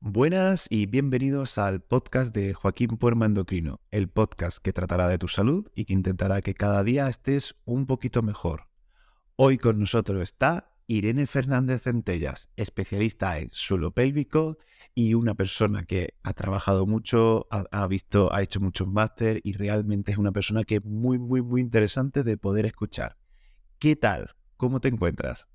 Buenas y bienvenidos al podcast de Joaquín Puerma Endocrino, el podcast que tratará de tu salud y que intentará que cada día estés un poquito mejor. Hoy con nosotros está Irene Fernández Centellas, especialista en suelo pélvico y una persona que ha trabajado mucho, ha hecho muchos máster y realmente es una persona que es muy interesante de poder escuchar. ¿Qué tal? ¿Cómo te encuentras?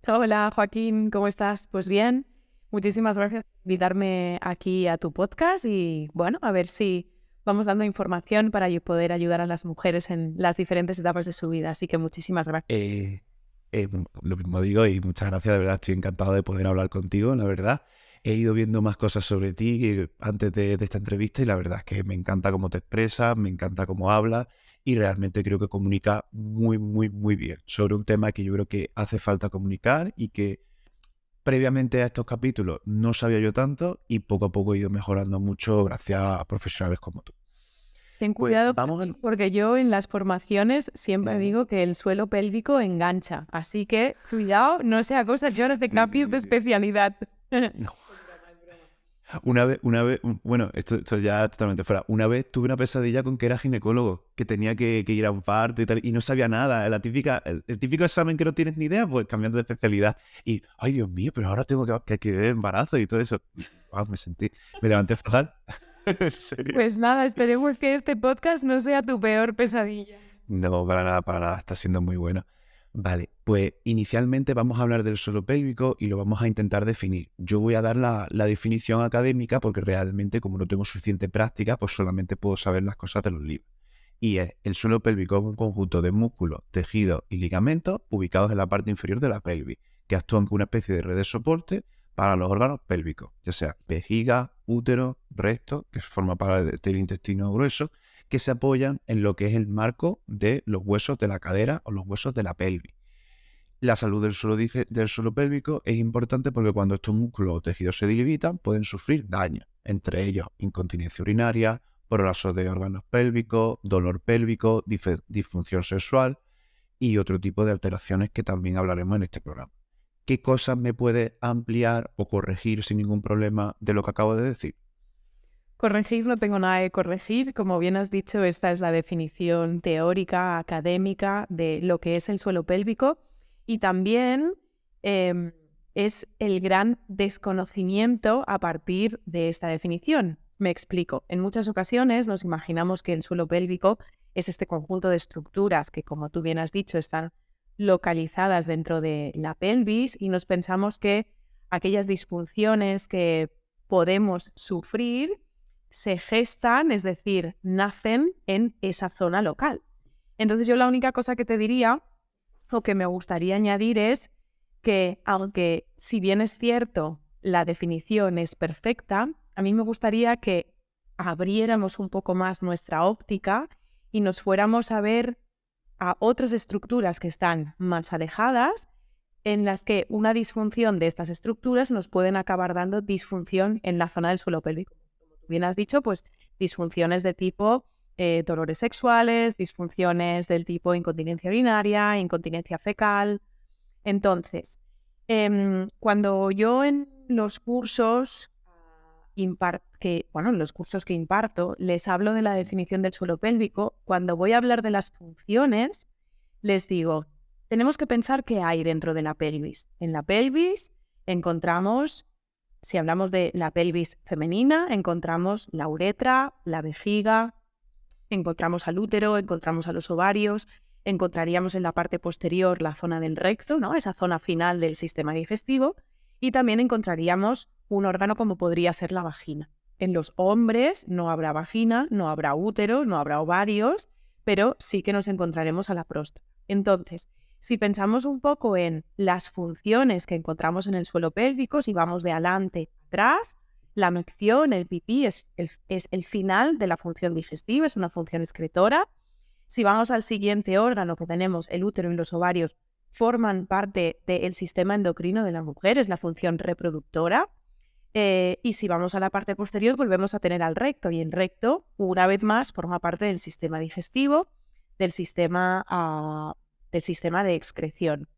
Hola Joaquín, ¿cómo estás? Pues bien, muchísimas gracias por invitarme aquí a tu podcast y bueno, a ver si vamos dando información para poder ayudar a las mujeres en las diferentes etapas de su vida. Así que muchísimas gracias. Eh, lo mismo digo y muchas gracias, de verdad estoy encantado de poder hablar contigo, la verdad. He ido viendo más cosas sobre ti antes de esta entrevista y la verdad es que me encanta cómo te expresas, me encanta cómo hablas y realmente creo que comunica muy bien sobre un tema que yo creo que hace falta comunicar y que previamente a estos capítulos no sabía yo tanto y poco a poco he ido mejorando mucho gracias a profesionales como tú. Ten Pues cuidado vamos a... porque yo en las formaciones siempre Ujú. digo que el suelo pélvico engancha. Así que cuidado, no sea cosa, yo no te Sí, sí, cambies sí, de sí. especialidad. No. Bueno, esto ya totalmente fuera. Una vez tuve una pesadilla con que era ginecólogo, que tenía que ir a un parto y tal, y no sabía nada. El típico examen que no tienes ni idea, pues cambiando de especialidad. Y, ay, Dios mío, pero ahora tengo que ver embarazo y todo eso. Y, guau, me levanté fatal. En serio. Pues nada, esperemos que este podcast no sea tu peor pesadilla. No, para nada, está siendo muy bueno. Vale, pues inicialmente vamos a hablar del suelo pélvico y lo vamos a intentar definir. Yo voy a dar la definición académica porque realmente como no tengo suficiente práctica, pues solamente puedo saber las cosas de los libros. Y es el suelo pélvico es un conjunto de músculos, tejidos y ligamentos ubicados en la parte inferior de la pelvis, que actúan como una especie de red de soporte para los órganos pélvicos, ya sea vejiga, útero, recto, que forma parte del intestino grueso, que se apoyan en lo que es el marco de los huesos de la cadera o los huesos de la pelvis. La salud del suelo pélvico es importante porque cuando estos músculos o tejidos se debilitan pueden sufrir daño, entre ellos incontinencia urinaria, prolapso de órganos pélvicos, dolor pélvico, disfunción sexual y otro tipo de alteraciones que también hablaremos en este programa. ¿Qué cosas me puede ampliar o corregir sin ningún problema de lo que acabo de decir? Corregir, no tengo nada que corregir. Como bien has dicho, esta es la definición teórica, académica de lo que es el suelo pélvico y también em, es el gran desconocimiento a partir de esta definición. Me explico. En muchas ocasiones nos imaginamos que el suelo pélvico es este conjunto de estructuras que, como tú bien has dicho, están localizadas dentro de la pelvis y nos pensamos que aquellas disfunciones que podemos sufrir se gestan, es decir, nacen en esa zona local. Entonces yo la única cosa que te diría o que me gustaría añadir es que aunque si bien es cierto la definición es perfecta, a mí me gustaría que abriéramos un poco más nuestra óptica y nos fuéramos a ver a otras estructuras que están más alejadas en las que una disfunción de estas estructuras nos pueden acabar dando disfunción en la zona del suelo pélvico. Como tú bien has dicho, pues disfunciones de tipo dolores sexuales, disfunciones del tipo incontinencia urinaria, incontinencia fecal. Entonces, cuando yo en los cursos en los cursos que imparto, les hablo de la definición del suelo pélvico, cuando voy a hablar de las funciones, les digo, tenemos que pensar qué hay dentro de la pelvis. En la pelvis encontramos, si hablamos de la pelvis femenina, encontramos la uretra, la vejiga, encontramos al útero, encontramos a los ovarios, encontraríamos en la parte posterior la zona del recto, ¿no? Esa zona final del sistema digestivo, y también encontraríamos un órgano como podría ser la vagina. En los hombres no habrá vagina, no habrá útero, no habrá ovarios, pero sí que nos encontraremos a la próstata. Entonces, si pensamos un poco en las funciones que encontramos en el suelo pélvico, si vamos de adelante a atrás, la micción, el pipí, es el final de la función digestiva, es una función excretora. Si vamos al siguiente órgano que tenemos, el útero y los ovarios, forman parte del sistema endocrino de la mujer, es la función reproductora. Y si vamos a la parte posterior, volvemos a tener al recto, y el recto, una vez más, forma parte del sistema digestivo, del sistema de excreción.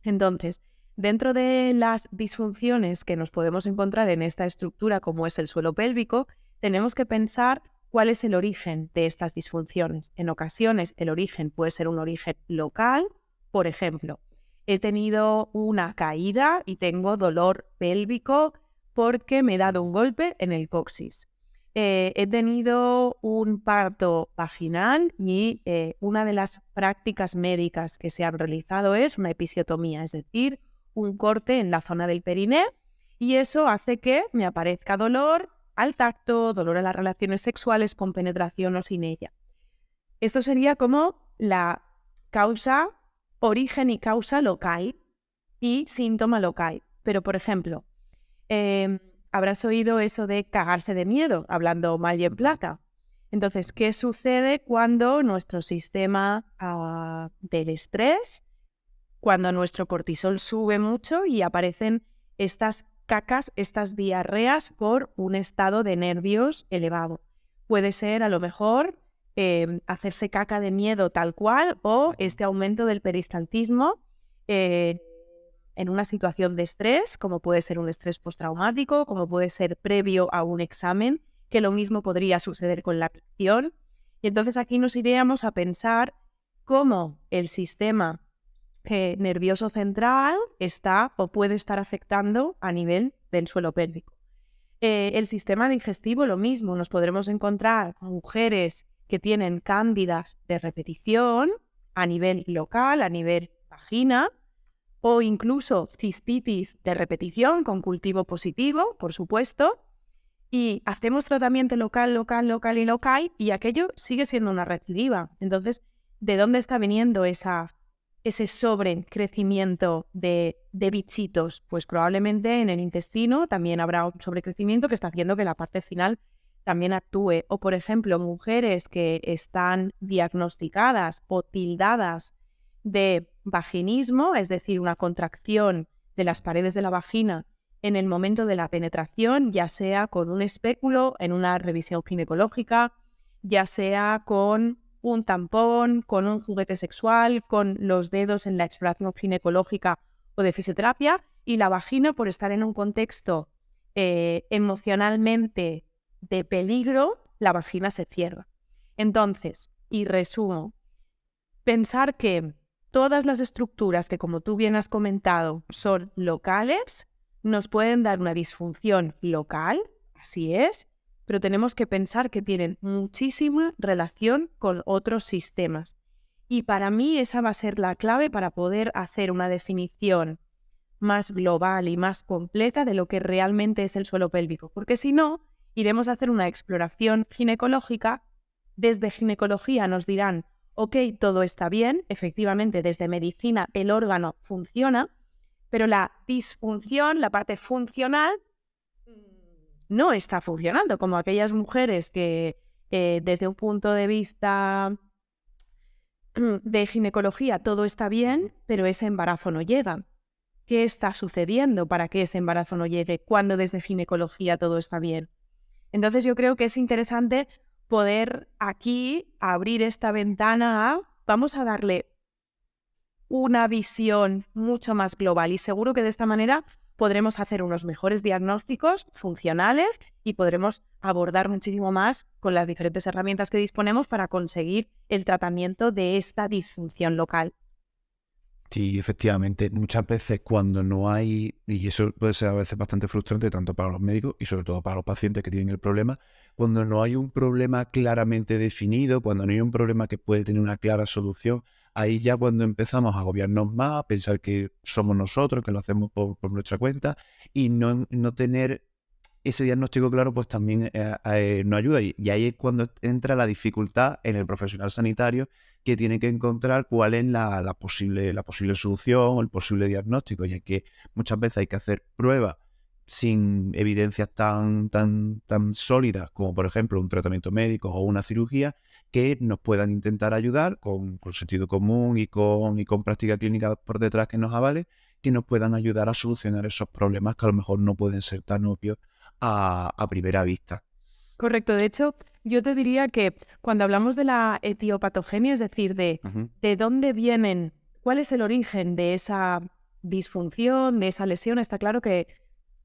Entonces, Dentro de las disfunciones que nos podemos encontrar en esta estructura, como es el suelo pélvico, tenemos que pensar cuál es el origen de estas disfunciones. En ocasiones el origen puede ser un origen local. Por ejemplo, he tenido una caída y tengo dolor pélvico porque me he dado un golpe en el coxis. He tenido un parto vaginal y una de las prácticas médicas que se han realizado es una episiotomía, es decir, un corte en la zona del periné, y eso hace que me aparezca dolor al tacto, dolor a las relaciones sexuales con penetración o sin ella. Esto sería como la causa, origen y causa local y síntoma local. Pero, por ejemplo, habrás oído eso de cagarse de miedo, hablando mal y en plata. Entonces, ¿qué sucede cuando nuestro sistema del estrés, cuando nuestro cortisol sube mucho y aparecen estas cacas, estas diarreas por un estado de nervios elevado? Puede ser, a lo mejor, hacerse caca de miedo tal cual, o este aumento del peristaltismo en una situación de estrés, como puede ser un estrés postraumático, como puede ser previo a un examen, que lo mismo podría suceder con la micción. Y entonces aquí nos iríamos a pensar cómo el sistema nervioso central está o puede estar afectando a nivel del suelo pélvico. El sistema digestivo, lo mismo. Nos podremos encontrar mujeres que tienen cándidas de repetición a nivel local, a nivel vagina, o incluso cistitis de repetición con cultivo positivo, por supuesto, y hacemos tratamiento local, y aquello sigue siendo una recidiva. Entonces, ¿de dónde está viniendo ese sobrecrecimiento de bichitos? Pues probablemente en el intestino también habrá un sobrecrecimiento que está haciendo que la parte final también actúe. O, por ejemplo, mujeres que están diagnosticadas o tildadas de vaginismo, es decir, una contracción de las paredes de la vagina en el momento de la penetración, ya sea con un espéculo en una revisión ginecológica, ya sea con un tampón, con un juguete sexual, con los dedos en la exploración ginecológica o de fisioterapia, y la vagina, por estar en un contexto emocionalmente de peligro, la vagina se cierra. Entonces, y resumo, pensar que todas las estructuras que, como tú bien has comentado, son locales, nos pueden dar una disfunción local, así es, pero tenemos que pensar que tienen muchísima relación con otros sistemas. Y para mí esa va a ser la clave para poder hacer una definición más global y más completa de lo que realmente es el suelo pélvico. Porque si no, iremos a hacer una exploración ginecológica. Desde ginecología nos dirán: ok, todo está bien, efectivamente desde medicina el órgano funciona, pero la disfunción, la parte funcional, no está funcionando, como aquellas mujeres que desde un punto de vista de ginecología todo está bien, pero ese embarazo no llega. ¿Qué está sucediendo para que ese embarazo no llegue cuando desde ginecología todo está bien? Entonces yo creo que es interesante poder aquí abrir esta ventana a, vamos a darle una visión mucho más global, y seguro que de esta manera podremos hacer unos mejores diagnósticos funcionales y podremos abordar muchísimo más con las diferentes herramientas que disponemos para conseguir el tratamiento de esta disfunción local. Sí, efectivamente, muchas veces cuando no hay, y eso puede ser a veces bastante frustrante tanto para los médicos y sobre todo para los pacientes que tienen el problema, cuando no hay un problema claramente definido, cuando no hay un problema que puede tener una clara solución, ahí ya cuando empezamos a agobiarnos más, a pensar que somos nosotros, que lo hacemos por nuestra cuenta, y no tener ese diagnóstico claro, pues también nos ayuda. Y ahí es cuando entra la dificultad en el profesional sanitario, que tiene que encontrar cuál es la posible solución o el posible diagnóstico, ya que muchas veces hay que hacer pruebas sin evidencias tan sólidas como, por ejemplo, un tratamiento médico o una cirugía, que nos puedan intentar ayudar con sentido común y con práctica clínica por detrás que nos avale, que nos puedan ayudar a solucionar esos problemas que a lo mejor no pueden ser tan obvios a primera vista. Correcto. De hecho, yo te diría que cuando hablamos de la etiopatogenia, es decir, de dónde vienen, cuál es el origen de disfunción, de esa lesión, está claro que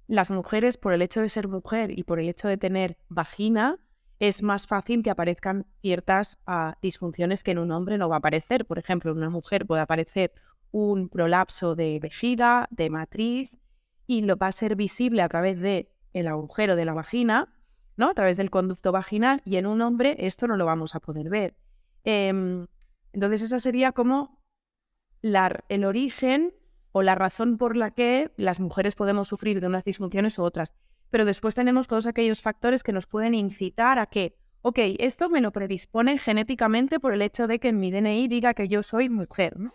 las mujeres, por el hecho de ser mujer y por el hecho de tener vagina, es más fácil que aparezcan ciertas disfunciones que en un hombre no va a aparecer. Por ejemplo, en una mujer puede aparecer un prolapso de vejiga, de matriz, y lo va a ser visible a través del agujero de la vagina, ¿no? A través del conducto vaginal, y en un hombre esto no lo vamos a poder ver. Entonces esa sería como el origen o la razón por la que las mujeres podemos sufrir de unas disfunciones u otras. Pero después tenemos todos aquellos factores que nos pueden incitar a que, ok, esto me lo predispone genéticamente por el hecho de que en mi DNI diga que yo soy mujer, ¿no?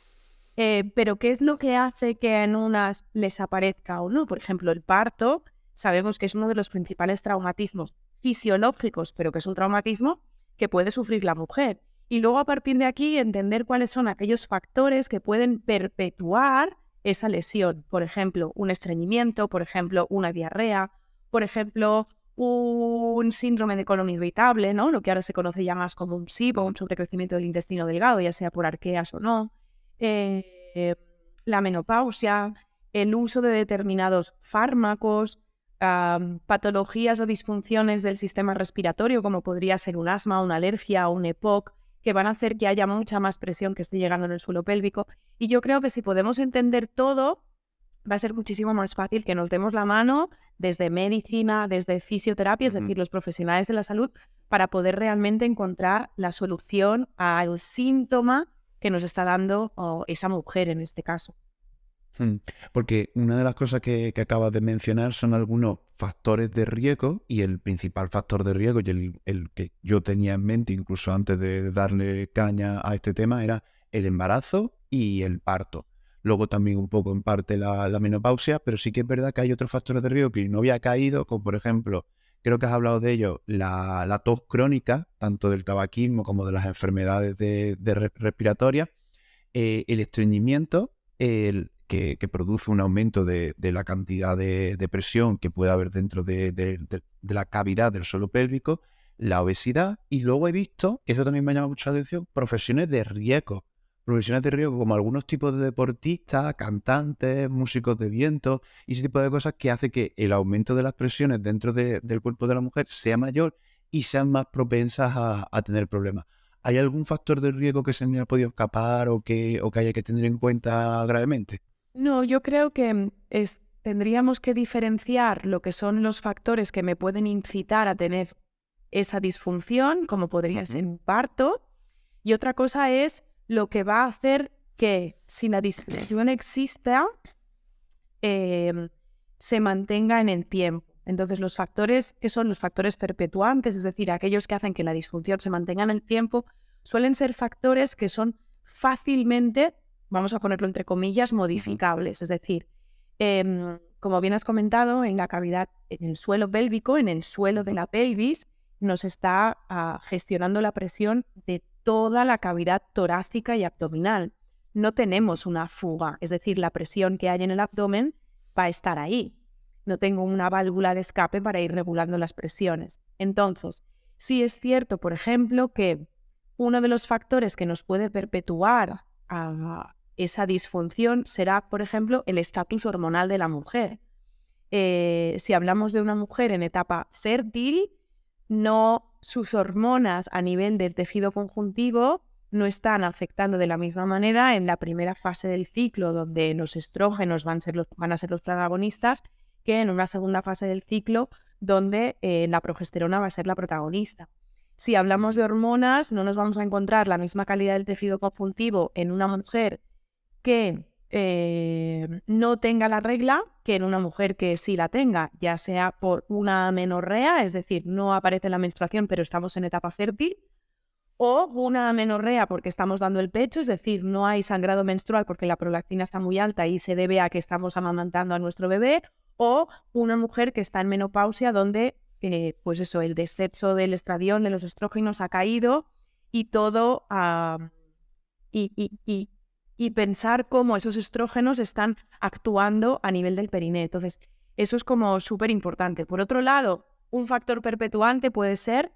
Pero ¿qué es lo que hace que en unas les aparezca o no? Por ejemplo, el parto, sabemos que es uno de los principales traumatismos fisiológicos, pero que es un traumatismo que puede sufrir la mujer. Y luego a partir de aquí entender cuáles son aquellos factores que pueden perpetuar esa lesión. Por ejemplo, un estreñimiento, por ejemplo, una diarrea, por ejemplo, un síndrome de colon irritable, ¿no? Lo que ahora se conoce ya más como un SIBO, un sobrecrecimiento del intestino delgado, ya sea por arqueas o no. La menopausia, el uso de determinados fármacos, patologías o disfunciones del sistema respiratorio, como podría ser un asma, una alergia o un EPOC, que van a hacer que haya mucha más presión que esté llegando en el suelo pélvico. Y yo creo que si podemos entender todo, va a ser muchísimo más fácil que nos demos la mano desde medicina, desde fisioterapia, es decir, los profesionales de la salud, para poder realmente encontrar la solución al síntoma que nos está dando esa mujer en este caso. Porque una de las cosas que acabas de mencionar son algunos factores de riesgo, y el principal factor de riesgo y el que yo tenía en mente incluso antes de darle caña a este tema era el embarazo y el parto. Luego también un poco en parte la menopausia, pero sí que es verdad que hay otros factores de riesgo que no había caído, como por ejemplo, creo que has hablado de ello, la tos crónica, tanto del tabaquismo como de las enfermedades respiratorias, el estreñimiento, que produce un aumento de la cantidad de presión que puede haber dentro de la cavidad del suelo pélvico, la obesidad, y luego he visto, que eso también me llama mucho la atención, profesiones de riesgo como algunos tipos de deportistas, cantantes, músicos de viento y ese tipo de cosas que hace que el aumento de las presiones dentro del cuerpo de la mujer sea mayor y sean más propensas a tener problemas. ¿Hay algún factor de riesgo que se me ha podido escapar o que haya que tener en cuenta gravemente? No, yo creo que tendríamos que diferenciar lo que son los factores que me pueden incitar a tener esa disfunción, como podría ser un parto, y otra cosa es lo que va a hacer que si la disfunción exista, se mantenga en el tiempo. Entonces, los factores que son los factores perpetuantes, es decir, aquellos que hacen que la disfunción se mantenga en el tiempo, suelen ser factores que son fácilmente, vamos a ponerlo entre comillas, modificables. Es decir, como bien has comentado, en la cavidad, en el suelo pélvico, en el suelo de la pelvis, nos está gestionando la presión de toda la cavidad torácica y abdominal. No tenemos una fuga, es decir, la presión que hay en el abdomen va a estar ahí. No tengo una válvula de escape para ir regulando las presiones. Entonces, sí es cierto, por ejemplo, que uno de los factores que nos puede perpetuar esa disfunción será, por ejemplo, el estatus hormonal de la mujer. Si hablamos de una mujer en etapa fértil, sus hormonas a nivel del tejido conjuntivo no están afectando de la misma manera en la primera fase del ciclo, donde los estrógenos van a ser los protagonistas, que en una segunda fase del ciclo, donde la progesterona va a ser la protagonista. Si hablamos de hormonas, no nos vamos a encontrar la misma calidad del tejido conjuntivo en una mujer que no tenga la regla que en una mujer que sí la tenga, ya sea por una amenorrea, es decir, no aparece la menstruación pero estamos en etapa fértil, o una amenorrea porque estamos dando el pecho, es decir, no hay sangrado menstrual porque la prolactina está muy alta y se debe a que estamos amamantando a nuestro bebé, o una mujer que está en menopausia donde pues eso, el descenso del estradiol, de los estrógenos ha caído y todo y pensar cómo esos estrógenos están actuando a nivel del periné. Entonces, eso es como súper importante. Por otro lado, un factor perpetuante puede ser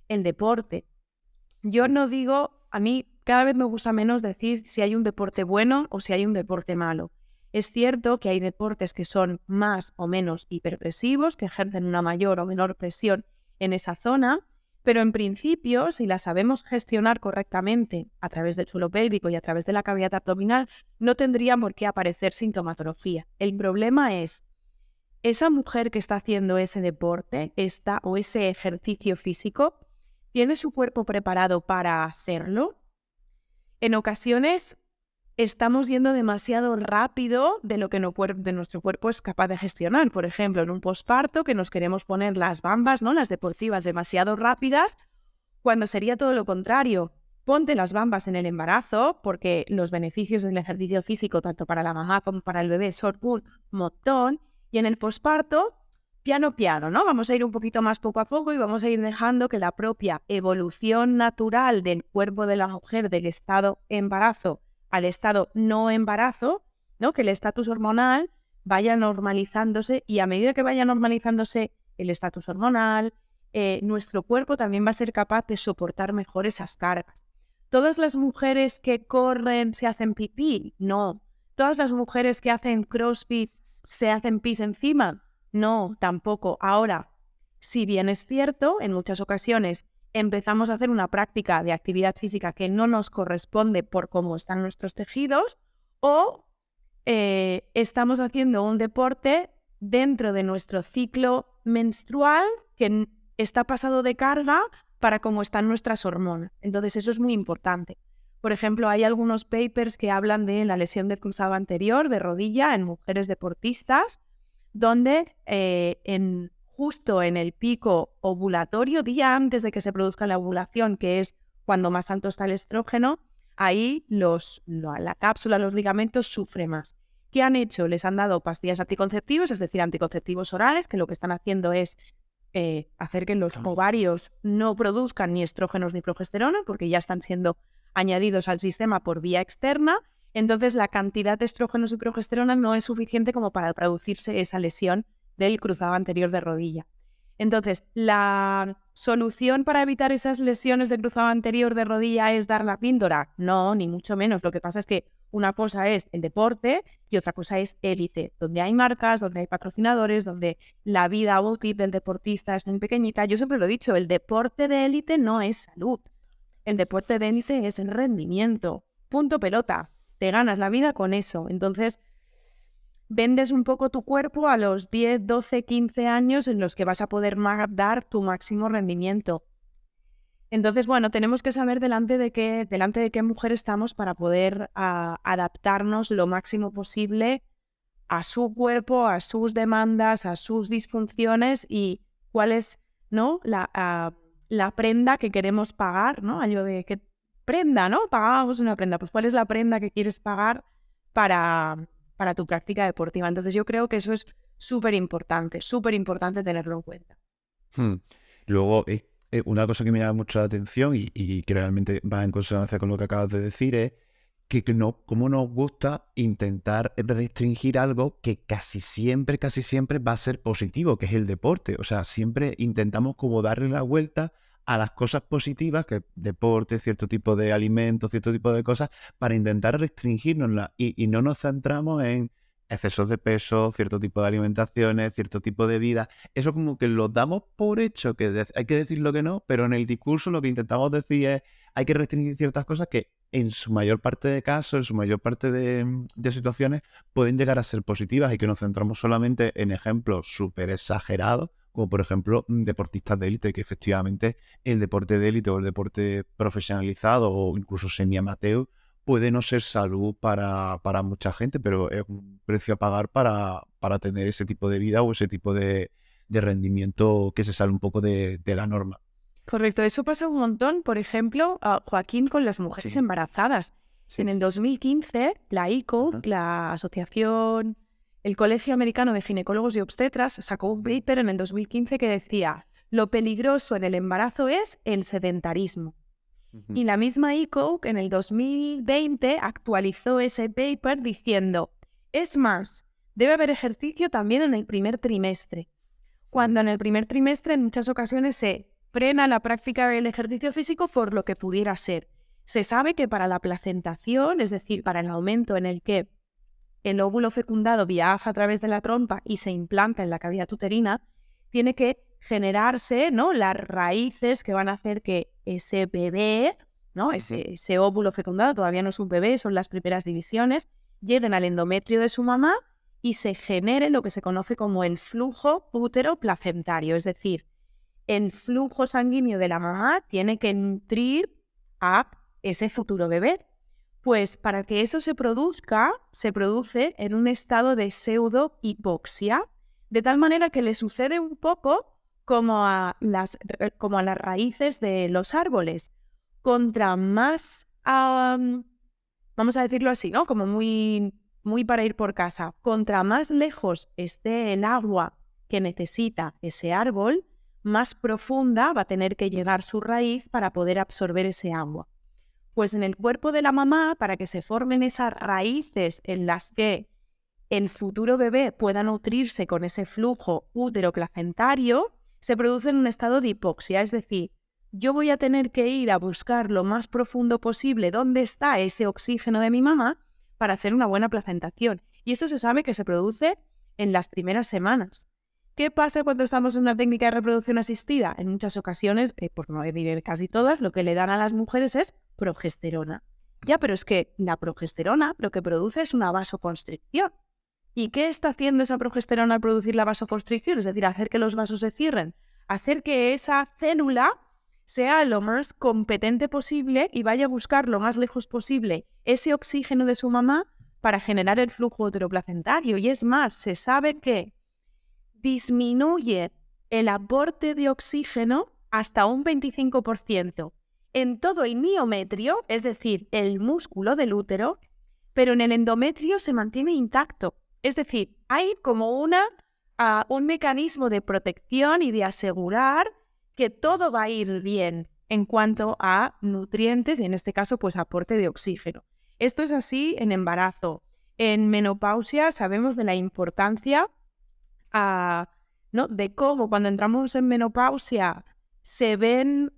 el deporte. Yo no digo, a mí cada vez me gusta menos decir si hay un deporte bueno o si hay un deporte malo. Es cierto que hay deportes que son más o menos hiperpresivos, que ejercen una mayor o menor presión en esa zona, pero en principio, si la sabemos gestionar correctamente a través del suelo pélvico y a través de la cavidad abdominal, no tendría por qué aparecer sintomatología. El problema es esa mujer que está haciendo ese deporte o ese ejercicio físico, ¿tiene su cuerpo preparado para hacerlo? En ocasiones estamos yendo demasiado rápido de lo que nuestro cuerpo es capaz de gestionar. Por ejemplo, en un posparto que nos queremos poner las bambas, ¿no?, las deportivas, demasiado rápidas, cuando sería todo lo contrario. Ponte las bambas en el embarazo, porque los beneficios del ejercicio físico, tanto para la mamá como para el bebé, son un montón. Y en el posparto, piano, ¿no? Vamos a ir un poquito más poco a poco y vamos a ir dejando que la propia evolución natural del cuerpo de la mujer del estado embarazo al estado no embarazo, ¿no?, que el estatus hormonal vaya normalizándose, y a medida que vaya normalizándose el estatus hormonal, nuestro cuerpo también va a ser capaz de soportar mejor esas cargas. ¿Todas las mujeres que corren se hacen pipí? No. ¿Todas las mujeres que hacen CrossFit se hacen pis encima? No, tampoco. Ahora, si bien es cierto, en muchas ocasiones empezamos a hacer una práctica de actividad física que no nos corresponde por cómo están nuestros tejidos, o estamos haciendo un deporte dentro de nuestro ciclo menstrual que está pasado de carga para cómo están nuestras hormonas. Entonces eso es muy importante. Por ejemplo, hay algunos papers que hablan de la lesión del cruzado anterior de rodilla en mujeres deportistas, donde justo en el pico ovulatorio, día antes de que se produzca la ovulación, que es cuando más alto está el estrógeno, ahí la cápsula, los ligamentos sufren más. ¿Qué han hecho? Les han dado pastillas anticonceptivas, es decir, anticonceptivos orales, que lo que están haciendo es hacer que los ovarios no produzcan ni estrógenos ni progesterona, porque ya están siendo añadidos al sistema por vía externa. Entonces la cantidad de estrógenos y progesterona no es suficiente como para producirse esa lesión del cruzado anterior de rodilla. Entonces, ¿la solución para evitar esas lesiones del cruzado anterior de rodilla es dar la píldora? No, ni mucho menos. Lo que pasa es que una cosa es el deporte y otra cosa es élite, donde hay marcas, donde hay patrocinadores, donde la vida útil del deportista es muy pequeñita. Yo siempre lo he dicho, el deporte de élite no es salud. El deporte de élite es el rendimiento. Punto pelota. Te ganas la vida con eso. Entonces, vendes un poco tu cuerpo a los 10, 12, 15 años en los que vas a poder dar tu máximo rendimiento. Entonces, bueno, tenemos que saber delante de qué mujer estamos para poder adaptarnos lo máximo posible a su cuerpo, a sus demandas, a sus disfunciones y cuál es, ¿no?, la prenda que queremos pagar, ¿no? Algo de qué prenda, ¿no? Pagábamos una prenda. Pues ¿cuál es la prenda que quieres pagar para tu práctica deportiva? Entonces yo creo que eso es súper importante tenerlo en cuenta. Luego, una cosa que me llama mucho la atención y que realmente va en consonancia con lo que acabas de decir es que cómo nos gusta intentar restringir algo que casi siempre va a ser positivo, que es el deporte. O sea, siempre intentamos como darle la vuelta a las cosas positivas, que deporte, cierto tipo de alimentos, cierto tipo de cosas, para intentar restringirnoslas y no nos centramos en excesos de peso, cierto tipo de alimentaciones, cierto tipo de vida. Eso como que lo damos por hecho, que hay que decir lo que no, pero en el discurso lo que intentamos decir es hay que restringir ciertas cosas que en su mayor parte de casos, en su mayor parte de situaciones, pueden llegar a ser positivas y que nos centramos solamente en ejemplos súper exagerados, como por ejemplo deportistas de élite, que efectivamente el deporte de élite o el deporte profesionalizado o incluso semi-amateur puede no ser salud para mucha gente, pero es un precio a pagar para tener ese tipo de vida o ese tipo de rendimiento que se sale un poco de la norma. Correcto, eso pasa un montón, por ejemplo, Joaquín, con las mujeres embarazadas. Sí. En el 2015, la ICO, la asociación, el Colegio Americano de Ginecólogos y Obstetras, sacó un paper en el 2015 que decía: lo peligroso en el embarazo es el sedentarismo. Y la misma ICO en el 2020 actualizó ese paper diciendo: es más, debe haber ejercicio también en el primer trimestre. Cuando en el primer trimestre en muchas ocasiones se frena la práctica del ejercicio físico por lo que pudiera ser. Se sabe que para la placentación, es decir, para el momento en el que el óvulo fecundado viaja a través de la trompa y se implanta en la cavidad uterina, tiene que generarse, ¿no?, las raíces que van a hacer que ese bebé, ¿no?, ese óvulo fecundado, todavía no es un bebé, son las primeras divisiones, lleguen al endometrio de su mamá y se genere lo que se conoce como el flujo útero-placentario. Es decir, el flujo sanguíneo de la mamá tiene que nutrir a ese futuro bebé. Pues para que eso se produzca, se produce en un estado de pseudo-hipoxia, de tal manera que le sucede un poco como a las raíces de los árboles. Contra más, vamos a decirlo así, ¿no?, como muy, muy para ir por casa, contra más lejos esté el agua que necesita ese árbol, más profunda va a tener que llegar su raíz para poder absorber ese agua. Pues en el cuerpo de la mamá, para que se formen esas raíces en las que el futuro bebé pueda nutrirse con ese flujo útero-placentario, se produce en un estado de hipoxia. Es decir, yo voy a tener que ir a buscar lo más profundo posible dónde está ese oxígeno de mi mamá para hacer una buena placentación. Y eso se sabe que se produce en las primeras semanas. ¿Qué pasa cuando estamos en una técnica de reproducción asistida? En muchas ocasiones, por no decir casi todas, lo que le dan a las mujeres es progesterona. Ya, pero es que la progesterona lo que produce es una vasoconstricción. ¿Y qué está haciendo esa progesterona al producir la vasoconstricción? Es decir, hacer que los vasos se cierren, hacer que esa célula sea lo más competente posible y vaya a buscar lo más lejos posible ese oxígeno de su mamá para generar el flujo uteroplacentario. Y es más, se sabe que disminuye el aporte de oxígeno hasta un 25% en todo el miometrio, es decir, el músculo del útero, pero en el endometrio se mantiene intacto. Es decir, hay como un mecanismo de protección y de asegurar que todo va a ir bien en cuanto a nutrientes y en este caso pues aporte de oxígeno. Esto es así en embarazo. En menopausia sabemos de la importancia ¿no?, de cómo cuando entramos en menopausia se ven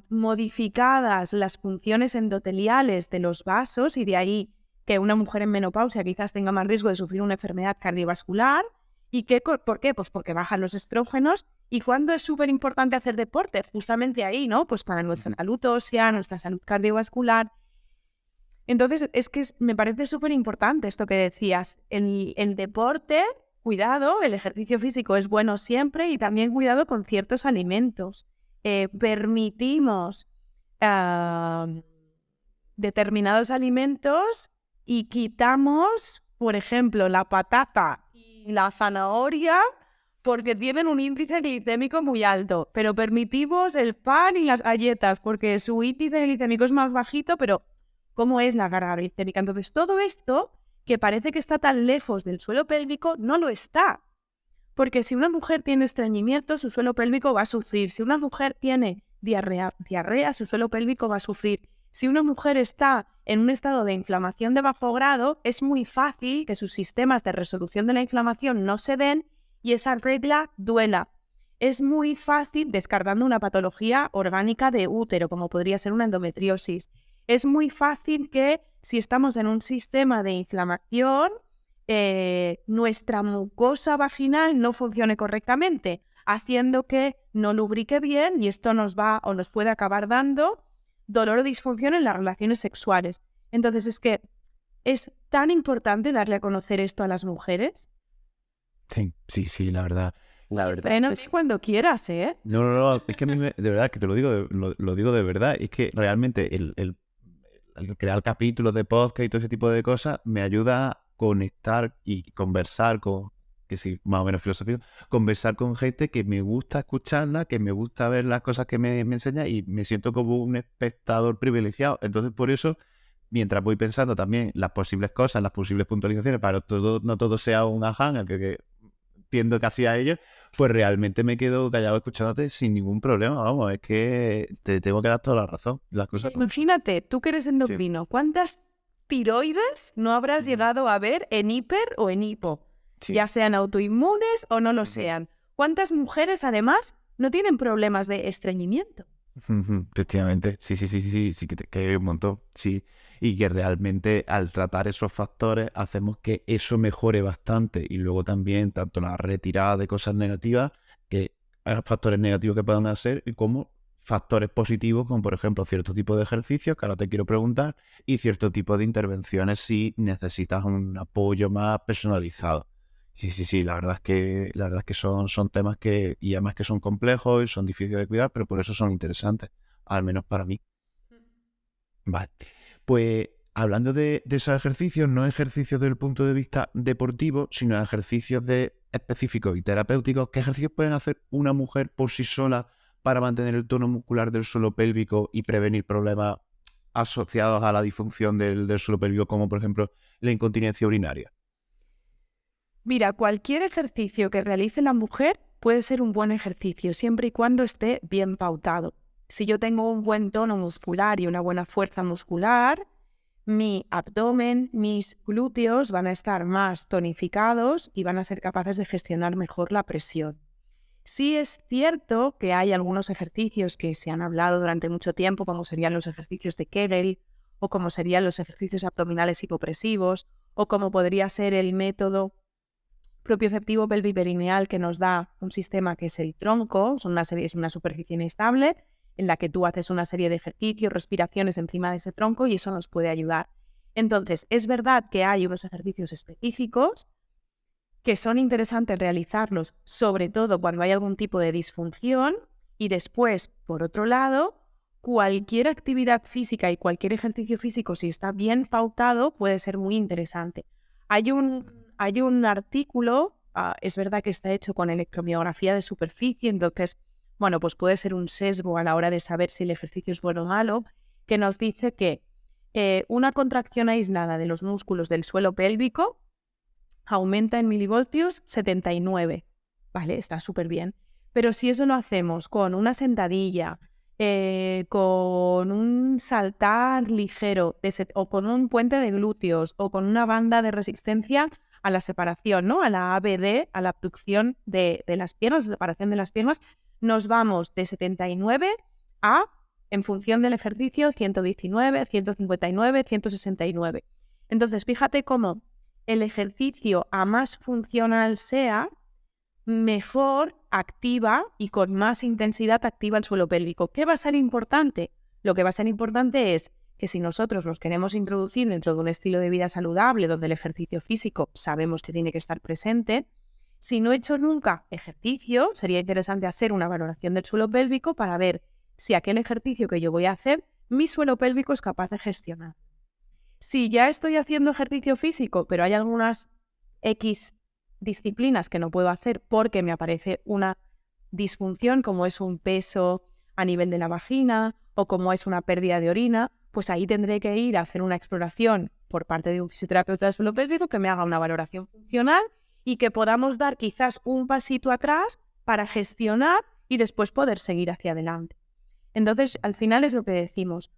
modificadas las funciones endoteliales de los vasos y de ahí que una mujer en menopausia quizás tenga más riesgo de sufrir una enfermedad cardiovascular. ¿Y por qué? Pues porque bajan los estrógenos. ¿Y cuándo es súper importante hacer deporte? Justamente ahí, ¿no? Pues para nuestra salud ósea, nuestra salud cardiovascular. Entonces, me parece súper importante esto que decías. El deporte, cuidado, el ejercicio físico es bueno siempre y también cuidado con ciertos alimentos. Permitimos determinados alimentos y quitamos, por ejemplo, la patata y la zanahoria porque tienen un índice glicémico muy alto, pero permitimos el pan y las galletas porque su índice glicémico es más bajito, pero ¿cómo es la carga glicémica? Entonces, todo esto que parece que está tan lejos del suelo pélvico, no lo está. Porque si una mujer tiene estreñimiento, su suelo pélvico va a sufrir. Si una mujer tiene diarrea, su suelo pélvico va a sufrir. Si una mujer está en un estado de inflamación de bajo grado, es muy fácil que sus sistemas de resolución de la inflamación no se den y esa regla duela. Es muy fácil, descartando una patología orgánica de útero, como podría ser una endometriosis, es muy fácil que si estamos en un sistema de inflamación, nuestra mucosa vaginal no funcione correctamente, haciendo que no lubrique bien y esto nos va o nos puede acabar dando dolor o disfunción en las relaciones sexuales. Entonces es tan importante darle a conocer esto a las mujeres. Sí, la verdad. Es cuando quieras, ¿eh? No, es que a mí de verdad, que te lo digo, lo digo de verdad, es que realmente el crear capítulos de podcast y todo ese tipo de cosas me ayuda a conectar y conversar con, que sí, más o menos filosófico, conversar con gente que me gusta escucharla, que me gusta ver las cosas que me enseña y me siento como un espectador privilegiado. Entonces, por eso, mientras voy pensando también las posibles cosas, las posibles puntualizaciones, para que no todo sea un ajá, en el que tiendo casi a ello, pues realmente me quedo callado escuchándote sin ningún problema. Vamos, es que te tengo que dar toda la razón. Las cosas. Imagínate, tú que eres endocrino, sí. ¿Cuántas tiroides no habrás llegado a ver en hiper o en hipo? Sí. Ya sean autoinmunes o no lo sean. ¿Cuántas mujeres, además, no tienen problemas de estreñimiento? Ujú, efectivamente, sí, sí, sí, sí, sí, sí que hay un montón, sí. Y que realmente al tratar esos factores hacemos que eso mejore bastante. Y luego también, tanto la retirada de cosas negativas, que hay factores negativos que puedan hacer, y como factores positivos, como por ejemplo cierto tipo de ejercicios, que ahora te quiero preguntar, y cierto tipo de intervenciones si necesitas un apoyo más personalizado. Sí, sí, sí, la verdad es que son temas que, y además que son complejos y son difíciles de cuidar, pero por eso son interesantes, al menos para mí. Vale. Pues hablando de esos ejercicios, no ejercicios desde el punto de vista deportivo, sino ejercicios específicos y terapéuticos, ¿qué ejercicios pueden hacer una mujer por sí sola para mantener el tono muscular del suelo pélvico y prevenir problemas asociados a la disfunción del suelo pélvico, como por ejemplo la incontinencia urinaria? Mira, cualquier ejercicio que realice la mujer puede ser un buen ejercicio, siempre y cuando esté bien pautado. Si yo tengo un buen tono muscular y una buena fuerza muscular, mi abdomen, mis glúteos van a estar más tonificados y van a ser capaces de gestionar mejor la presión. Sí es cierto que hay algunos ejercicios que se han hablado durante mucho tiempo, como serían los ejercicios de Kegel, o como serían los ejercicios abdominales hipopresivos, o como podría ser el método propioceptivo pelviperineal que nos da un sistema que es el tronco, es una superficie inestable en la que tú haces una serie de ejercicios, respiraciones encima de ese tronco y eso nos puede ayudar. Entonces, es verdad que hay unos ejercicios específicos que son interesantes realizarlos, sobre todo cuando hay algún tipo de disfunción, y después, por otro lado, cualquier actividad física y cualquier ejercicio físico, si está bien pautado, puede ser muy interesante. Hay un artículo, es verdad que está hecho con electromiografía de superficie, entonces, bueno, pues puede ser un sesgo a la hora de saber si el ejercicio es bueno o malo, que nos dice que una contracción aislada de los músculos del suelo pélvico aumenta en milivoltios 79. Vale, está súper bien. Pero si eso lo hacemos con una sentadilla, con un saltar ligero o con un puente de glúteos o con una banda de resistencia a la separación, ¿no? A la ABD, a la abducción de las piernas, separación de las piernas, nos vamos de 79 a, en función del ejercicio, 119, 159, 169. Entonces, fíjate cómo el ejercicio a más funcional sea, mejor activa y con más intensidad activa el suelo pélvico. ¿Qué va a ser importante? Lo que va a ser importante es que si nosotros nos queremos introducir dentro de un estilo de vida saludable donde el ejercicio físico sabemos que tiene que estar presente, si no he hecho nunca ejercicio, sería interesante hacer una valoración del suelo pélvico para ver si aquel ejercicio que yo voy a hacer, mi suelo pélvico es capaz de gestionar. Si ya estoy haciendo ejercicio físico, pero hay algunas X disciplinas que no puedo hacer porque me aparece una disfunción, como es un peso a nivel de la vagina o como es una pérdida de orina, pues ahí tendré que ir a hacer una exploración por parte de un fisioterapeuta del suelo pélvico que me haga una valoración funcional y que podamos dar quizás un pasito atrás para gestionar y después poder seguir hacia adelante. Entonces, al final es lo que decimos.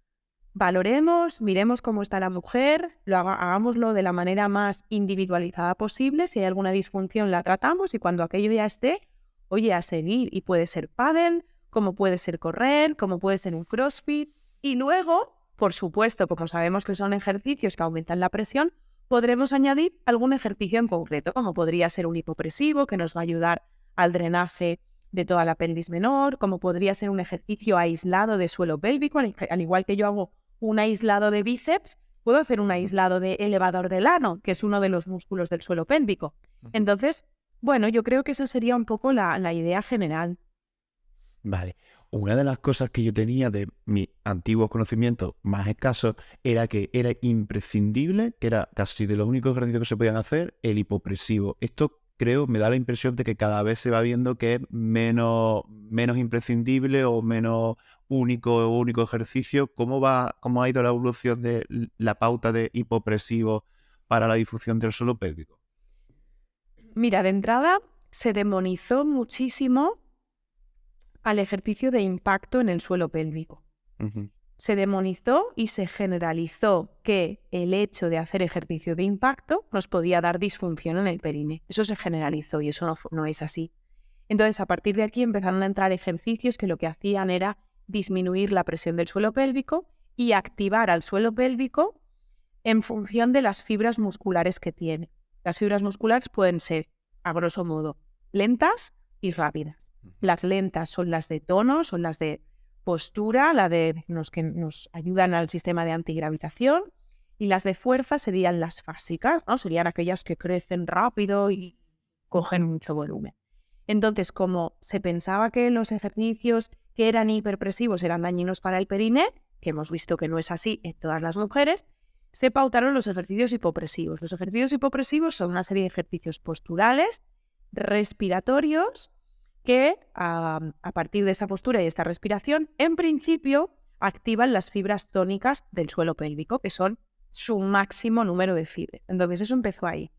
Valoremos, miremos cómo está la mujer, hagámoslo de la manera más individualizada posible. Si hay alguna disfunción, la tratamos y cuando aquello ya esté, oye, a seguir. Y puede ser pádel, como puede ser correr, como puede ser un crossfit. Y luego, por supuesto, como sabemos que son ejercicios que aumentan la presión, podremos añadir algún ejercicio en concreto, como podría ser un hipopresivo, que nos va a ayudar al drenaje de toda la pelvis menor, como podría ser un ejercicio aislado de suelo pélvico, al igual que yo hago un aislado de bíceps, puedo hacer un aislado de elevador del ano, que es uno de los músculos del suelo pélvico. Entonces, bueno, yo creo que esa sería un poco la idea general. Vale. Una de las cosas que yo tenía de mis antiguos conocimientos más escasos era que era imprescindible, que era casi de los únicos ejercicios que se podían hacer, el hipopresivo. Esto creo, me da la impresión de que cada vez se va viendo que es menos imprescindible o menos único ejercicio. ¿Cómo ha ido la evolución de la pauta de hipopresivo para la difusión del suelo pélvico? Mira, de entrada se demonizó muchísimo al ejercicio de impacto en el suelo pélvico. Ujú. Se demonizó y se generalizó que el hecho de hacer ejercicio de impacto nos podía dar disfunción en el perine. Eso se generalizó y eso no es así. Entonces, a partir de aquí empezaron a entrar ejercicios que lo que hacían era disminuir la presión del suelo pélvico y activar al suelo pélvico en función de las fibras musculares que tiene. Las fibras musculares pueden ser, a grosso modo, lentas y rápidas. Las lentas son las de tono, son las de postura, los que nos ayudan al sistema de antigravitación, y las de fuerza serían las fásicas, ¿no? Serían aquellas que crecen rápido y cogen mucho volumen. Entonces, como se pensaba que los ejercicios que eran hiperpresivos eran dañinos para el perine, que hemos visto que no es así en todas las mujeres, se pautaron los ejercicios hipopresivos. Los ejercicios hipopresivos son una serie de ejercicios posturales, respiratorios, que a partir de esta postura y esta respiración, en principio, activan las fibras tónicas del suelo pélvico, que son su máximo número de fibras. Entonces, eso empezó ahí.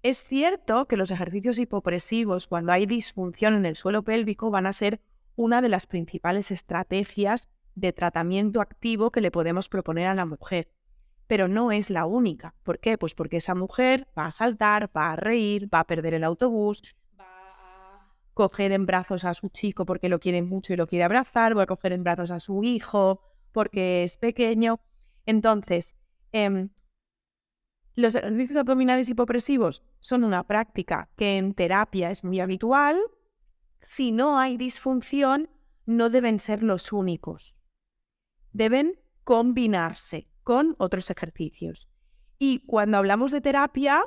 Es cierto que los ejercicios hipopresivos, cuando hay disfunción en el suelo pélvico, van a ser una de las principales estrategias de tratamiento activo que le podemos proponer a la mujer. Pero no es la única. ¿Por qué? Pues porque esa mujer va a saltar, va a reír, va a perder el autobús, va a coger en brazos a su chico porque lo quiere mucho y lo quiere abrazar, va a coger en brazos a su hijo porque es pequeño. Entonces, los ejercicios abdominales hipopresivos son una práctica que en terapia es muy habitual. Si no hay disfunción, no deben ser los únicos. Deben combinarse con otros ejercicios. Y cuando hablamos de terapia,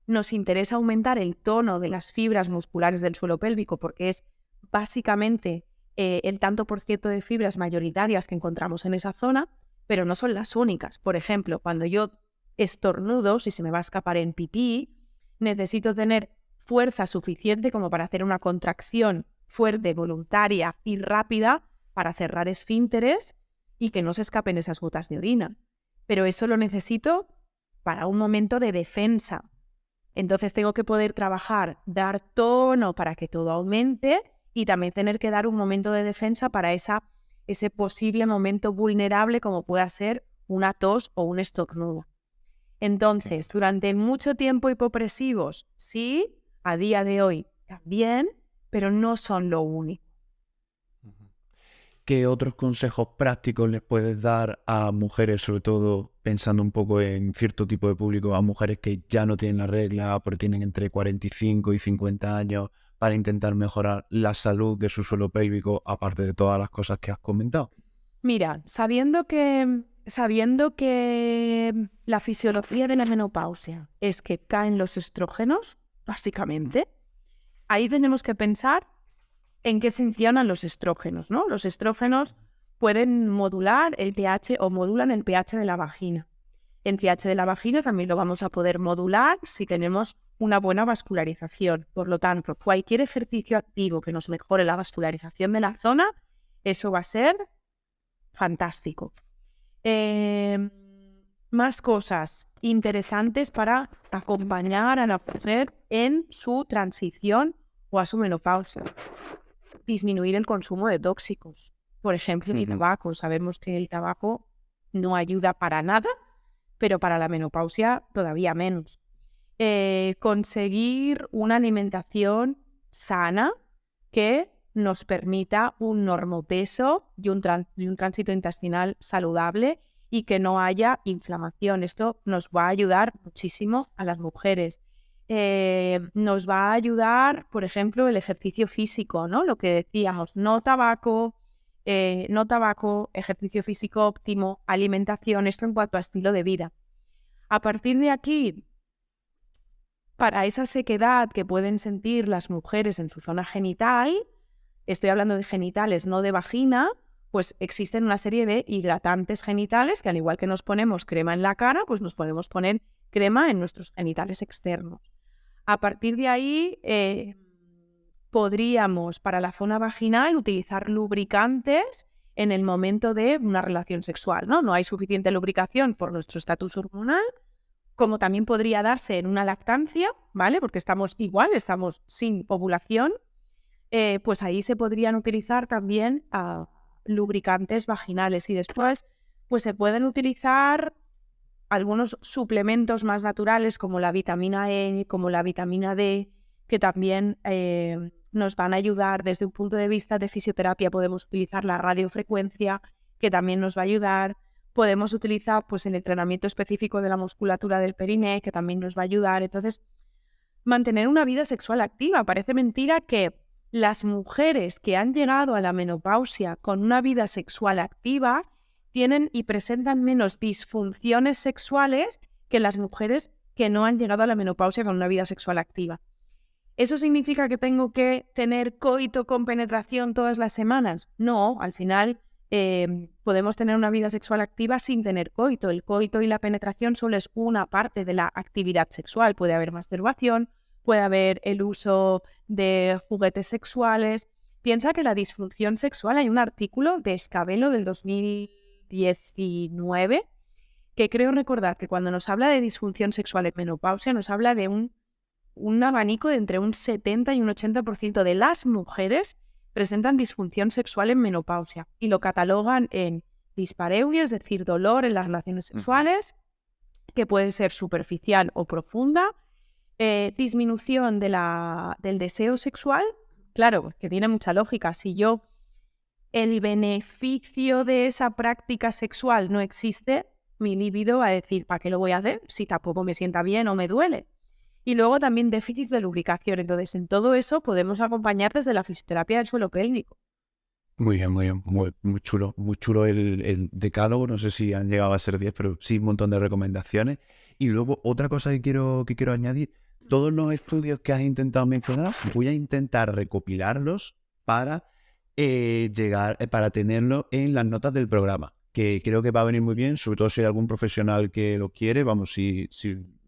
nos interesa aumentar el tono de las fibras musculares del suelo pélvico porque es básicamente el tanto por ciento de fibras mayoritarias que encontramos en esa zona, pero no son las únicas. Por ejemplo, cuando yo estornudo, si se me va a escapar en pipí, necesito tener fuerza suficiente como para hacer una contracción fuerte, voluntaria y rápida para cerrar esfínteres y que no se escapen esas gotas de orina. Pero eso lo necesito para un momento de defensa. Entonces tengo que poder trabajar, dar tono para que todo aumente y también tener que dar un momento de defensa para ese posible momento vulnerable como pueda ser una tos o un estornudo. Entonces, durante mucho tiempo hipopresivos, sí, a día de hoy también, pero no son lo único. ¿Qué otros consejos prácticos les puedes dar a mujeres, sobre todo pensando un poco en cierto tipo de público, a mujeres que ya no tienen la regla, pero tienen entre 45 y 50 años, para intentar mejorar la salud de su suelo pélvico, aparte de todas las cosas que has comentado? Mira, sabiendo que la fisiología de la menopausia es que caen los estrógenos, básicamente, ahí tenemos que pensar en qué funcionan los estrógenos, ¿no? Los estrógenos pueden modular el pH o modulan el pH de la vagina. El pH de la vagina también lo vamos a poder modular si tenemos una buena vascularización. Por lo tanto, cualquier ejercicio activo que nos mejore la vascularización de la zona, eso va a ser fantástico. Más cosas interesantes para acompañar a la mujer en su transición o a su menopausia. Disminuir el consumo de tóxicos. Por ejemplo, el tabaco. Sabemos que el tabaco no ayuda para nada, pero para la menopausia todavía menos. Conseguir una alimentación sana que nos permita un normopeso y un tránsito intestinal saludable y que no haya inflamación. Esto nos va a ayudar muchísimo a las mujeres. Nos va a ayudar, por ejemplo, el ejercicio físico, ¿no? Lo que decíamos, no tabaco, ejercicio físico óptimo, alimentación, esto en cuanto a estilo de vida. A partir de aquí, para esa sequedad que pueden sentir las mujeres en su zona genital, estoy hablando de genitales, no de vagina, pues existen una serie de hidratantes genitales que al igual que nos ponemos crema en la cara, pues nos podemos poner crema en nuestros genitales externos. A partir de ahí, podríamos para la zona vaginal utilizar lubricantes en el momento de una relación sexual, ¿no? No hay suficiente lubricación por nuestro estatus hormonal, como también podría darse en una lactancia, ¿vale? Porque estamos sin ovulación, pues ahí se podrían utilizar también lubricantes vaginales y después pues se pueden utilizar algunos suplementos más naturales como la vitamina E, como la vitamina D, que también nos van a ayudar desde un punto de vista de fisioterapia. Podemos utilizar la radiofrecuencia, que también nos va a ayudar. Podemos utilizar pues, el entrenamiento específico de la musculatura del periné, que también nos va a ayudar. Entonces, mantener una vida sexual activa. Parece mentira que las mujeres que han llegado a la menopausia con una vida sexual activa tienen y presentan menos disfunciones sexuales que las mujeres que no han llegado a la menopausia con una vida sexual activa. ¿Eso significa que tengo que tener coito con penetración todas las semanas? No, al final podemos tener una vida sexual activa sin tener coito. El coito y la penetración solo es una parte de la actividad sexual. Puede haber masturbación, puede haber el uso de juguetes sexuales. Piensa que la disfunción sexual, hay un artículo de Scavelo del 2019 que creo recordar que cuando nos habla de disfunción sexual en menopausia nos habla de un abanico de entre un 70 y un 80% de las mujeres presentan disfunción sexual en menopausia y lo catalogan en dispareunia, es decir, dolor en las relaciones sexuales, que puede ser superficial o profunda, disminución del deseo sexual, claro, que tiene mucha lógica. Si el beneficio de esa práctica sexual no existe, mi libido va a decir, ¿para qué lo voy a hacer si tampoco me sienta bien o me duele? Y luego también déficit de lubricación. Entonces, en todo eso podemos acompañar desde la fisioterapia del suelo pélvico. Muy bien, muy bien, muy chulo el decálogo, no sé si han llegado a ser 10, pero sí un montón de recomendaciones. Y luego otra cosa que quiero añadir, todos los estudios que has intentado mencionar, voy a intentar recopilarlos para para tenerlo en las notas del programa, que creo que va a venir muy bien, sobre todo si hay algún profesional que lo quiere, vamos, si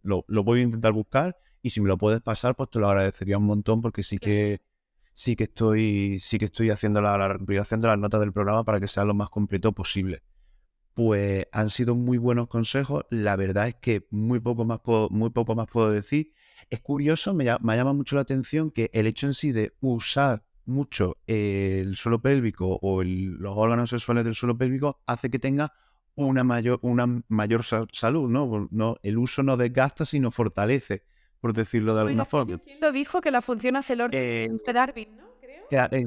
lo voy a intentar buscar y si me lo puedes pasar, pues te lo agradecería un montón porque sí que estoy haciendo la recopilación de las notas del programa para que sea lo más completo posible. Pues han sido muy buenos consejos. La verdad es que muy poco más puedo decir. Es curioso, me llama mucho la atención que el hecho en sí de usar mucho el suelo pélvico o los órganos sexuales del suelo pélvico hace que tenga una mayor salud, ¿no? No, el uso no desgasta, sino fortalece, por decirlo de alguna forma. ¿Quién lo dijo? Que la función hace el órgano de Darwin, ¿no?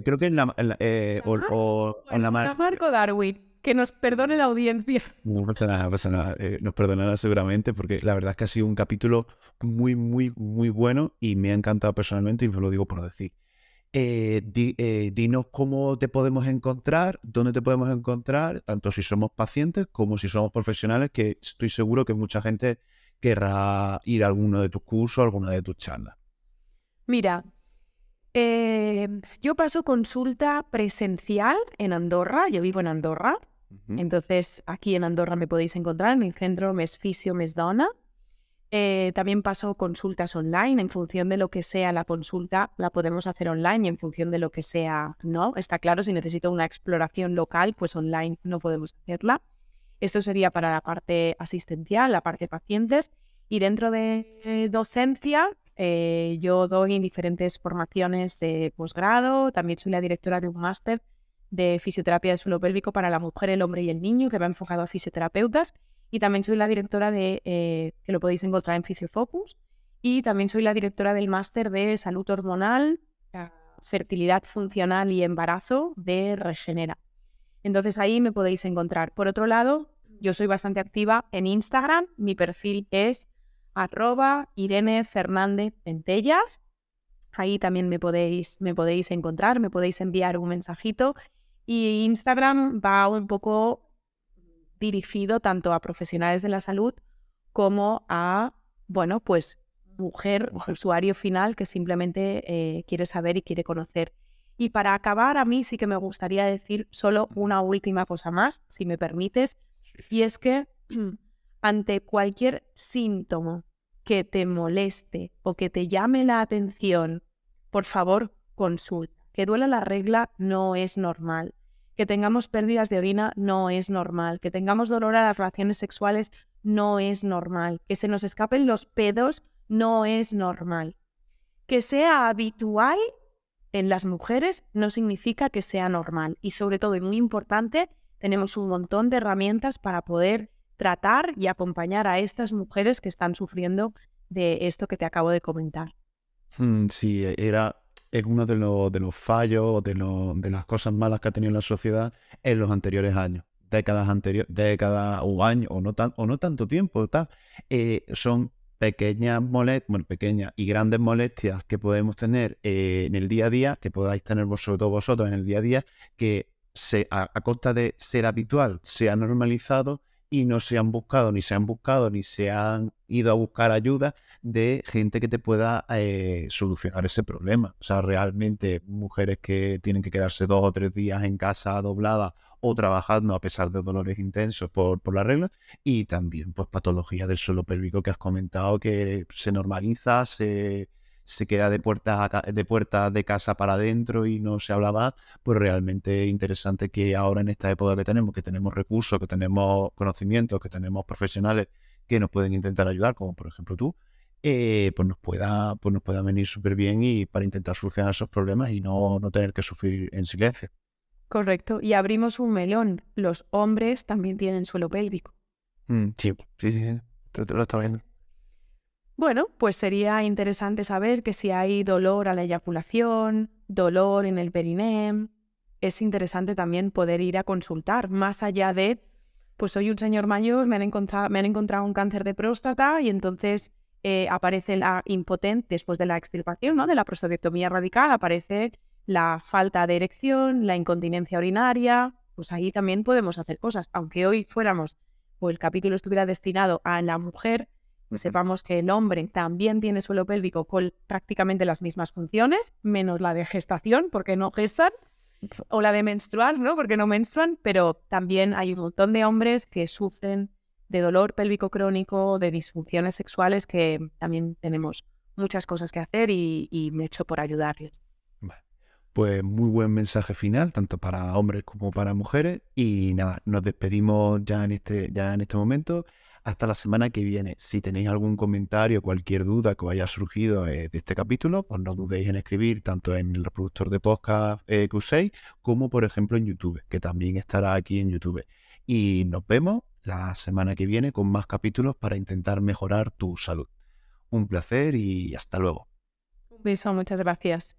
Creo que en la Marco Darwin, que nos perdone la audiencia. No pasa nada, no pasa nada. Nos perdonará seguramente porque la verdad es que ha sido un capítulo muy, muy, muy bueno y me ha encantado personalmente y me lo digo por decir. Dinos cómo te podemos encontrar, dónde te podemos encontrar, tanto si somos pacientes como si somos profesionales, que estoy seguro que mucha gente querrá ir a alguno de tus cursos, a alguna de tus charlas. Mira, yo paso consulta presencial en Andorra, yo vivo en Andorra, entonces aquí en Andorra me podéis encontrar en el centro Mes Fisio Mes Dona. También paso consultas online, en función de lo que sea la consulta, la podemos hacer online y en función de lo que sea, no. Está claro, si necesito una exploración local, pues online no podemos hacerla. Esto sería para la parte asistencial, la parte pacientes. Y dentro de docencia, yo doy diferentes formaciones de posgrado. También soy la directora de un máster de fisioterapia del suelo pélvico para la mujer, el hombre y el niño, que va enfocado a fisioterapeutas. Y también soy la directora que lo podéis encontrar en Fisiofocus. Y también soy la directora del máster de salud hormonal, fertilidad funcional y embarazo de Regenera. Entonces ahí me podéis encontrar. Por otro lado, yo soy bastante activa en Instagram. Mi perfil es @Irene Fernández Centellas. Ahí también me podéis encontrar, me podéis enviar un mensajito. Y Instagram va un poco dirigido tanto a profesionales de la salud como a, bueno, pues mujer, usuario final que simplemente quiere saber y quiere conocer. Y para acabar, a mí sí que me gustaría decir solo una última cosa más, si me permites, y es que ante cualquier síntoma que te moleste o que te llame la atención, por favor, consulta. Que duela la regla no es normal. Que tengamos pérdidas de orina no es normal. Que tengamos dolor a las relaciones sexuales no es normal. Que se nos escapen los pedos no es normal. Que sea habitual en las mujeres no significa que sea normal. Y sobre todo, y muy importante, tenemos un montón de herramientas para poder tratar y acompañar a estas mujeres que están sufriendo de esto que te acabo de comentar. Sí, era es uno de los fallos o de las cosas malas que ha tenido la sociedad en los anteriores años. Décadas o años, o no tanto tiempo, tal. Son pequeñas molestias, bueno, pequeñas y grandes molestias que podemos tener en el día a día, que podáis tener sobre todo vosotros en el día a día, que a costa de ser habitual, se ha normalizado y no se han buscado, ni se han ido a buscar ayuda de gente que te pueda solucionar ese problema. O sea, realmente mujeres que tienen que quedarse 2 o 3 días en casa dobladas o trabajando a pesar de dolores intensos por la regla, y también pues patologías del suelo pélvico que has comentado que se normaliza, se queda de puertas de casa para adentro y no se habla más. Pues realmente interesante que ahora en esta época que tenemos recursos, que tenemos conocimientos, que tenemos profesionales que nos pueden intentar ayudar, como por ejemplo tú, pues nos pueda venir súper bien y para intentar solucionar esos problemas y no tener que sufrir en silencio. Correcto. Y abrimos un melón. Los hombres también tienen suelo pélvico. Sí, sí, sí, sí. Te lo estaba viendo. Bueno, pues sería interesante saber que si hay dolor a la eyaculación, dolor en el periné, es interesante también poder ir a consultar, más allá de, pues soy un señor mayor, me han encontrado un cáncer de próstata y entonces aparece la impotencia, después de la extirpación, ¿no?, de la prostatectomía radical, aparece la falta de erección, la incontinencia urinaria, pues ahí también podemos hacer cosas. Aunque hoy fuéramos, o el capítulo estuviera destinado a la mujer, sepamos que el hombre también tiene suelo pélvico con prácticamente las mismas funciones, menos la de gestación, porque no gestan, o la de menstruar, ¿no?, porque no menstruan, pero también hay un montón de hombres que sufren de dolor pélvico crónico, de disfunciones sexuales, que también tenemos muchas cosas que hacer y mucho por ayudarles. Vale. Pues muy buen mensaje final, tanto para hombres como para mujeres. Y nada, nos despedimos ya en este momento. Hasta la semana que viene. Si tenéis algún comentario, cualquier duda que os haya surgido de este capítulo, pues no dudéis en escribir tanto en el reproductor de podcast que uséis, como por ejemplo en YouTube, que también estará aquí en YouTube. Y nos vemos la semana que viene con más capítulos para intentar mejorar tu salud. Un placer y hasta luego. Un beso, muchas gracias.